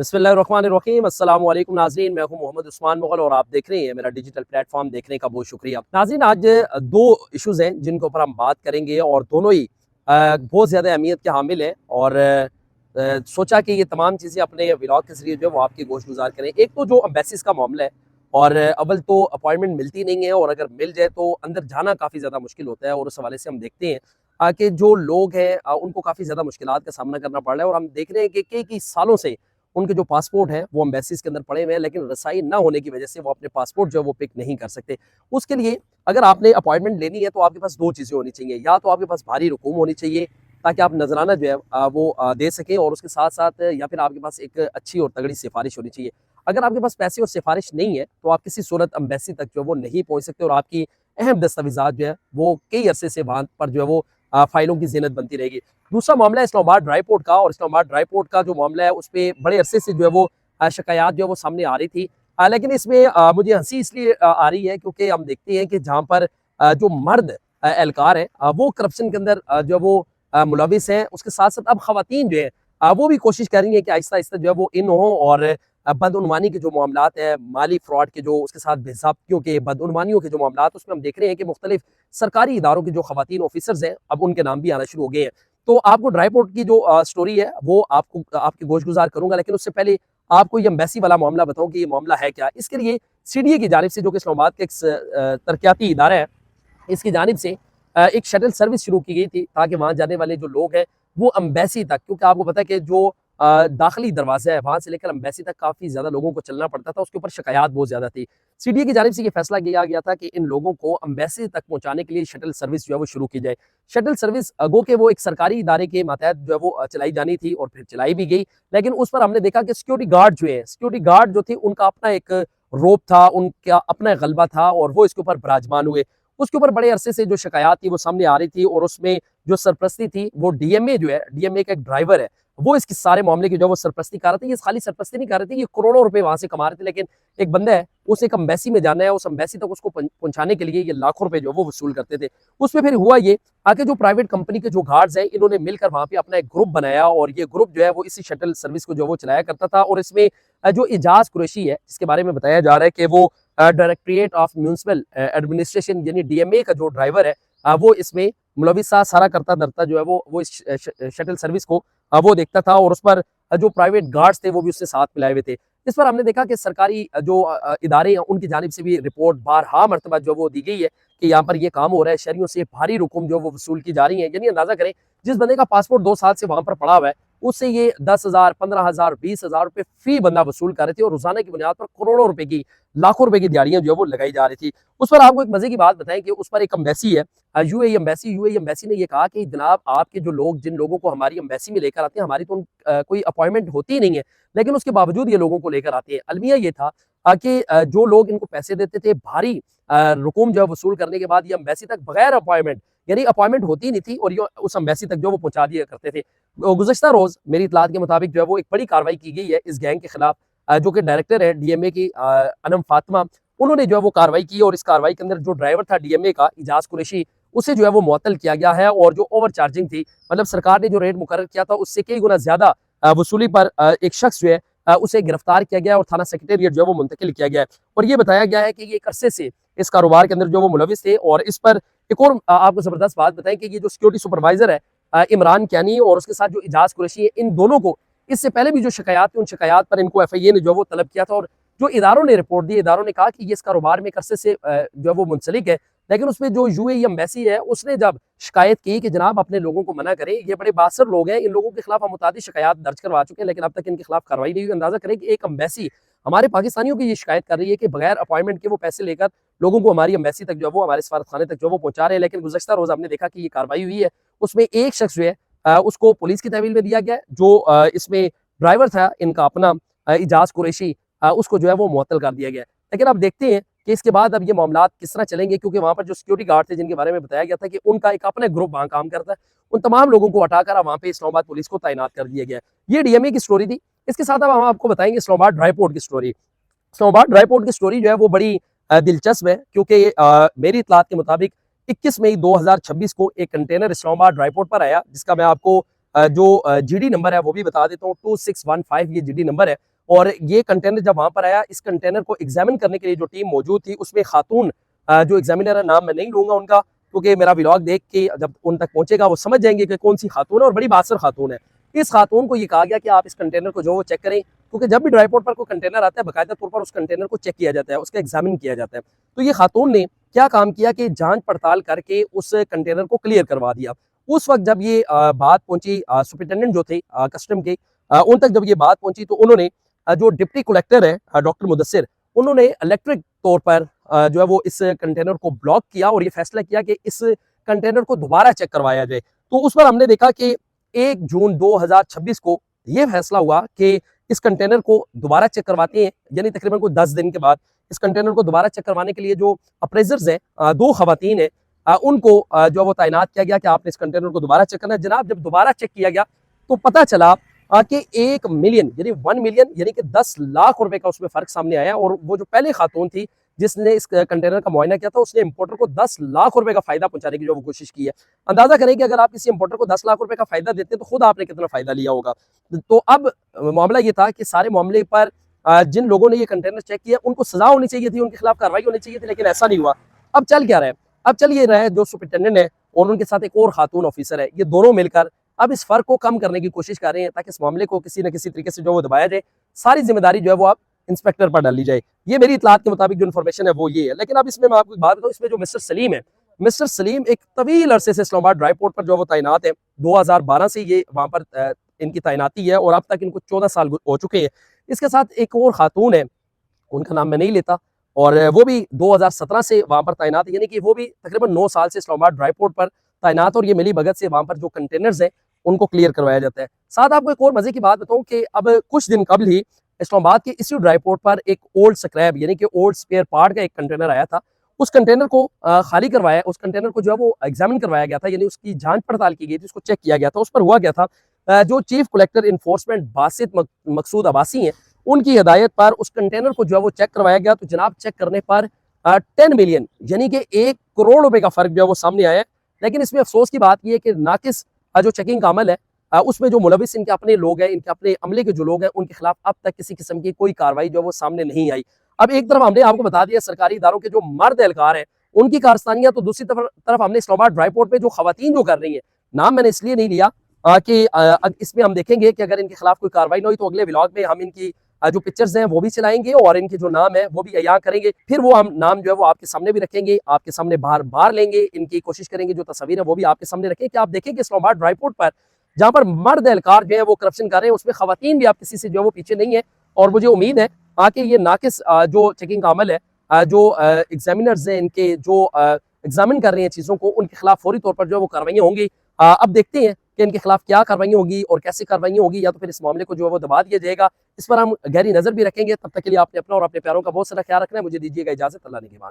बिस्मिल्लाहिर्रहमानिर्रहीम अस्सलाम वालेकुम नाज़रीन, मैं हूं मोहम्मद उस्मान मुग़ल और आप देख रहे हैं मेरा डिजिटल प्लेटफॉर्म देखने का बहुत शुक्रिया। नाज़रीन, आज दो इश्यूज़ हैं जिनके ऊपर हम बात करेंगे और दोनों ही बहुत ज़्यादा अहमियत के हामिल हैं और सोचा कि ये तमाम चीज़ें अपने व्लॉग के ज़रिए जो है वो आपकी गोश गुजार करें। एक तो जो एम्बेसीज़ का मामला है और अव्वल तो अपॉइंटमेंट मिलती नहीं है और अगर मिल जाए तो अंदर जाना काफ़ी ज़्यादा मुश्किल होता है और उस हवाले से हम देखते हैं कि जो लोग हैं उनको काफ़ी ज़्यादा मुश्किलात का सामना करना पड़ रहा है और हम देख रहे हैं कि कई सालों से उनके जो पासपोर्ट हैं वो एम्बेसीज के अंदर पड़े हुए हैं, लेकिन रसाई ना होने की वजह से वो अपने पासपोर्ट जो है वो पिक नहीं कर सकते। उसके लिए अगर आपने अपॉइंटमेंट लेनी है तो आपके पास दो चीज़ें होनी चाहिए, या तो आपके पास भारी रकूम होनी चाहिए ताकि आप नजराना जो है वो दे सकें, और उसके साथ साथ या फिर आपके पास एक अच्छी और तगड़ी सिफारिश होनी चाहिए। अगर आपके पास पैसे और सिफारिश नहीं है तो आप किसी सूरत एम्बेसी तक जो है वो नहीं पहुंच सकते और आपकी अहम दस्तावेजात जो है वो कई अरसे से वहां पर जो है वो फाइलों की जीनत बनती रहेगी। दूसरा मामला है इस्लामाबाद ड्राई पोर्ट का, और इस्लामाबाद ड्राई पोर्ट का जो मामला है उस पर बड़े अरसे से जो है वो शिकायत जो है वो सामने आ रही थी। लेकिन इसमें मुझे हंसी इसलिए आ रही है क्योंकि हम देखते हैं कि जहाँ पर जो मर्द एहलकार है वो करप्शन के अंदर जो है वो मुलविस हैं, उसके साथ साथ अब खवातीन जो है वो भी कोशिश कर रही है कि आहिस्ता आहिस्ता जो है वो इन हो और बदउनवानी के जो मामलात हैं, माली फ्रॉड के जो उसके साथ बेज़ाब्तियों के बदउनवानियों के जो मामलात, उसमें हम देख रहे हैं कि मुख्तलिफ सरकारी इदारों के जो खवातीन ऑफिसर्स हैं अब उनके नाम भी आना शुरू हो गए हैं। तो आपको ड्राई पोर्ट की जो स्टोरी है वो आपको आपकी गोश गुजार करूंगा, लेकिन उससे पहले आपको ये एम्बेसी वाला मामला बताऊं कि ये मामला है क्या। इसके लिए सीडीए की जानिब से, जो कि इस्लामाबाद का एक तरक्याती इदारा है, इसकी जानिब से एक शटल सर्विस शुरू की गई थी ताकि वहां जाने वाले जो लोग हैं वो एम्बेसी तक, क्योंकि आपको पता है कि जो दाखिली दरवाजा है वहां से लेकर एम्बेसी तक काफी ज्यादा लोगों को चलना पड़ता था, उसके ऊपर शिकायत बहुत ज्यादा थी। सीडीए की जानिब से ये फैसला किया गया था कि इन लोगों को एम्बेसी तक पहुंचाने के लिए शटल सर्विस जो है वो शुरू की जाए। शटल सर्विस गो के वो एक सरकारी इदारे के मातहत जो है वो चलाई जानी थी और फिर चलाई भी गई, लेकिन उस पर हमने देखा कि सिक्योरिटी गार्ड जो है, सिक्योरिटी गार्ड जो थे उनका अपना एक रोप था, उनका अपना गलबा था और वो इसके ऊपर विराजमान हुए। उसके ऊपर बड़े अरसे से जो शिकायत थी वो सामने आ रही थी और उसमें जो सरपरस्ती थी वो डीएमए जो है, डीएमए का एक ड्राइवर है, वो इसके सारे मामले की जो वो सरपरस्ती कर रहे थे। ये खाली सरपरस्ती नहीं कर रहे थे, ये करोड़ों रुपए वहां से कमा रहे थे, लेकिन एक बंदा है उसे एक एम्बेसी में जाना है, उस एम्बेसी तक उसको पहुंचाने के लिए ये लाखों रुपए जो वो वसूल करते थे। उसमें फिर हुआ ये आगे जो प्राइवेट कंपनी के जो गार्ड्स हैं इन्होंने मिलकर वहां पे अपना एक ग्रुप बनाया और ये ग्रुप जो है वो इसी शटल सर्विस को जो वो चलाया करता था। और इसमें जो इजाज कुरैशी है जिसके बारे में बताया जा रहा है कि वो डायरेक्टरेट ऑफ म्यूनिसिपल एडमिनिस्ट्रेशन यानी डीएमए का जो ड्राइवर है वो इसमें मुलविस सारा करता धरता जो है वो इस शटल सर्विस को वो देखता था और उस पर जो प्राइवेट गार्ड्स थे वो भी उससे साथ मिलाए हुए थे। इस पर हमने देखा कि सरकारी जो इदारे हैं उनकी जानिब से भी रिपोर्ट बारहा मरतबा जो वो दी गई है कि यहाँ पर ये काम हो रहा है, शहरियों से भारी रकम जो वो वसूल की जा रही है। यानी अंदाजा करें जिस बंदे का पासपोर्ट 2 साल से वहां पर पड़ा हुआ है उससे ये 10,000, 15,000, 20,000 रुपए फी बंदा वसूल कर रहे थे और रोजाना की बुनियाद पर करोड़ों रुपए की, लाखों रुपए की दिहाड़ियां जो है वो लगाई जा रही थी। उस पर आपको एक मजे की बात बताएं कि उस पर एक एम्बेसी है, यूएई एम्बेसी ने ये कहा कि जनाब आपके जो लोग, जिन लोगों को हमारी एम्बेसी में लेकर आते हैं, हमारी तो कोई अपॉइंटमेंट होती ही नहीं है, लेकिन उसके बावजूद ये लोगों को लेकर आते हैं। अलमिया ये था कि जो लोग इनको पैसे देते थे भारी रकूम जो है वसूल करने के बाद ये एम्बेसी तक बगैर अपॉइंटमेंट, यानी अपॉइंटमेंट होती नहीं थी और ये उस एम्बेसी तक जो वो पहुंचा दिया करते थे। गुज़श्ता रोज मेरी इतलात के मुताबिक जो है वो एक बड़ी कार्रवाई की गई है इस गैंग के खिलाफ, जो कि डायरेक्टर है डीएमए की अनम फातिमा, उन्होंने जो है वो कार्रवाई की और इस कार्रवाई के अंदर जो ड्राइवर था डीएमए का इजाज कुरैशी उसे जो है वो मुअत्तल किया गया है और जो ओवर चार्जिंग थी, मतलब सरकार ने जो रेट मुकर्रर किया था उससे कई गुना ज्यादा वसूली पर एक शख्स जो है उसे गिरफ्तार किया गया और थाना सेक्रेटेरिएट जो है वो मुंतकिल किया गया है। और ये बताया गया है कि ये एक अरसे से इस कारोबार के अंदर जो वो मुलविस थे। और इस पर एक और आपको जबरदस्त बात बताएं कि ये जो सिक्योरिटी सुपरवाइजर है इमरान कैनी और उसके साथ जो इजाज कुरैशी है, इन दोनों को इससे पहले भी जो शिकायत थी उन शिकायत पर इनको एफआईए ने जो वो तलब किया था और जो इदारों ने रिपोर्ट दी, इदारों ने कहा कि ये इस कारोबार में एक अरसे से जो है वो मुंसलिक है। लेकिन उसमें जो यूएई एम्बेसी है उसने जब शिकायत की कि जनाब अपने लोगों को मना करें, ये बड़े बासर लोग हैं, इन लोगों के खिलाफ हम मुतादिद शिकायत दर्ज करवा चुके हैं लेकिन अब तक इनके खिलाफ कार्रवाई नहीं हुई। अंदाजा करें कि एक एम्बेसी हमारे पाकिस्तानियों की ये शिकायत कर रही है कि बगैर अपॉइंटमेंट के वो पैसे लेकर लोगों को हमारी एम्बेसी तक जो है वो, हमारे सफारत खाने तक जो वो पहुंचा रहे हैं। लेकिन गुज़श्ता रोज हमने देखा कि ये कार्रवाई हुई है, उसमें एक शख्स जो है उसको पुलिस की तहवील में दिया गया है, जो इसमें ड्राइवर था इनका अपना इजाज कुरैशी, उसको जो है वो मुअत्तल कर दिया गया है। लेकिन अब देखते हैं कि इसके बाद अब ये मामलात किस तरह चलेंगे, क्योंकि वहां पर जो सिक्योरिटी गार्ड थे जिनके बारे में बताया गया था कि उनका एक अपना ग्रुप वहां काम करता है, उन तमाम लोगों को हटाकर वहां पे इस्लामाबाद पुलिस को तैनात कर दिया गया है। ये डीएमए की स्टोरी थी। इसके साथ अब हम आपको बताएंगे इस्लामाबाद ड्राई पोर्ट की स्टोरी। इस्लामाबाद ड्राई पोर्ट की स्टोरी जो है वो बड़ी दिलचस्प है, क्योंकि मेरी इतलात के मुताबिक 21 मई 2026 को एक कंटेनर इस्लामाबाद ड्राई पोर्ट पर आया, जिसका मैं आपको जो जीडी नंबर है वो भी बता देता हूँ। 2615 ये जीडी नंबर है और ये कंटेनर जब वहां पर आया, इस कंटेनर को एग्जामिन करने के लिए जो टीम मौजूद थी उसमें खातून जो एग्जामिनर है, नाम मैं नहीं लूंगा उनका, क्योंकि मेरा व्लॉग देख के जब उन तक पहुंचेगा वो समझ जाएंगे कि कौन सी खातून है, और बड़ी बासर खातून है। इस खातून को ये कहा गया कि आप इस कंटेनर को जो वो चेक करें, क्योंकि जब भी ड्राईपोर्ट पर कोई कंटेनर आता है बाकायदा तौर पर उस कंटेनर को चेक किया जाता है, उसका एग्जामिन किया जाता है। तो ये खातून ने क्या काम किया कि जांच पड़ताल करके उस कंटेनर को क्लियर करवा दिया। उस वक्त जब ये बात पहुंची सुपरिटेंडेंट जो थे कस्टम के, उन तक जब ये बात पहुंची तो उन्होंने जो डिप्टी कलेक्टर है डॉक्टर मुदस्सिर, उन्होंने इलेक्ट्रिक तौर पर जो है वो इस कंटेनर को ब्लॉक किया और ये फैसला किया कि इस कंटेनर को दोबारा चेक करवाया जाए। तो उस पर हमने देखा कि 1 जून 2026 को ये फैसला हुआ कि इस कंटेनर को दोबारा चेक करवाते हैं, यानी तकरीबन कोई 10 दिन के बाद इस कंटेनर को दोबारा चेक करवाने के लिए जो अप्रेजर्स हैं, 2 खवातीन हैं, उनको जो वो तैनात किया गया कि आपने इस कंटेनर को दोबारा चेक करना है। जनाब जब दोबारा चेक किया गया तो पता चला कि 1 मिलियन यानी 1 मिलियन यानी कि 10 लाख रुपए का उसमें फर्क सामने आया। और वो जो पहले खातून थी जिसने इस कंटेनर का मुआयना किया था, उसने इंपोर्टर को 10 लाख रुपए का फायदा पहुंचाने की जो वो कोशिश की है। अंदाजा करें कि अगर आप किसी इंपोर्टर को 10 लाख रुपए का फायदा देते तो खुद आपने कितना फायदा लिया होगा। तो अब मामला ये था कि सारे मामले पर जिन लोगों ने ये कंटेनर चेक किया उनको सजा होनी चाहिए थी, उनके खिलाफ कार्रवाई होनी चाहिए थी, लेकिन ऐसा नहीं हुआ। अब चल क्या रहा है? अब चल ये रहा है जो सुपरिटेंडेंट है और उनके साथ एक और खातून ऑफिसर है, ये दोनों मिलकर अब इस फर्क को कम करने की कोशिश कर रहे हैं ताकि इस मामले को किसी न किसी तरीके से जो वो दबाया जाए। सारी जिम्मेदारी जो है वो अब इंस्पेक्टर पर डाली जाए। ये मेरी इतलात के मुताबिक जो इन्फॉर्मेशन है वो ये है। लेकिन अब इसमें मैं आपको एक बात बताऊं, इसमें जो मिस्टर सलीम है, मिस्टर सलीम एक तवील अरसे से इस्लामाबाद ड्राईपोर्ट पर जो वो तैनात है, 2012 से ये वहां पर इनकी तैनाती है और अब तक इनको 14 साल हो चुके हैं। इसके साथ एक और खातून है, उनका नाम मैं नहीं लेता, और वो भी 2017 से वहां पर तैनात है, यानी कि वो भी तकरीबन 9 साल से इस्लामाबाद ड्राईपोर्ट पर तैनात, और ये मिली भगत से वहां पर जो कंटेनर्स हैं उनको क्लियर करवाया जाता है। साथ आपको एक और मजे की बात बताऊं कि अब कुछ दिन कबल ही इस्लामाबाद के इसी ड्राईपोर्ट पर एक ओल्ड स्क्रैप यानी कि ओल्ड स्पेयर पार्ट का एक कंटेनर आया था। उस कंटेनर को खाली करवाया, उस कंटेनर को जो है वो एग्जामिन करवाया गया था, यानी उसकी जांच पड़ताल की गई थी, उसको चेक किया गया था। उस पर हुआ गया था, जो चीफ कलेक्टर इन्फोर्समेंट बासित मकसूद अब्बासी हैं, उनकी हिदायत पर उस कंटेनर को जो है वो चेक करवाया गया। तो जनाब चेक करने पर 10 मिलियन यानी कि 1 करोड़ रुपए का फर्क जो है वो सामने आया है। लेकिन इसमें अफसोस की बात यह है कि नाकिस जो चेकिंग का अमल है, उसमें जो मुलविस इनके अपने लोग हैं, इनके अपने अमले के जो लोग हैं, उनके खिलाफ अब तक किसी किस्म की कोई कार्रवाई जो है वो सामने नहीं आई। अब एक तरफ हमने आपको बता दिया सरकारी इदारों के जो मर्द एहलकार हैं उनकी कारस्तानियां, तो दूसरी तरफ हमने इस्लामाबाद ड्राईपोर्ट पे जो खवातीन जो कर रही है, नाम मैंने इसलिए नहीं लिया कि इसमें हम देखेंगे कि अगर इनके खिलाफ कोई कार्रवाई ना हुई तो अगले व्लॉग में हम इनकी जो पिक्चर्स हैं वो भी चलाएंगे और इनके जो नाम है वो भी अया करेंगे। फिर वो हम नाम जो है वो आपके सामने भी रखेंगे, आपके सामने बार बार लेंगे, इनकी कोशिश करेंगे जो तस्वीर है वो भी आपके सामने रखें कि आप देखेंगे इस्लामाबाद ड्राईपोर्ट पर जहां पर मर्द एहलकार जो है वो करप्शन कर रहे हैं, उसमें खवातीन भी आप किसी से जो है वो पीछे नहीं है। और मुझे उम्मीद है कि ये नाकिस जो चेकिंग का अमल है, जो एग्जामिनर्स हैं इनके जो एग्जामिन कर रहे हैं चीज़ों को, उनके खिलाफ फौरी तौर पर जो है वो कार्रवाइयाँ होंगी। अब देखते हैं कि इनके खिलाफ क्या कार्रवाई होगी और कैसे कार्रवाई होगी, या तो फिर इस मामले को जो है वो दबा दिया जाएगा। इस पर हम गहरी नजर भी रखेंगे। तब तक के लिए आपने अपना और अपने प्यारों का बहुत सारा ख्याल रखना है। मुझे दीजिएगा इजाजत। अल्लाह ने के बाद।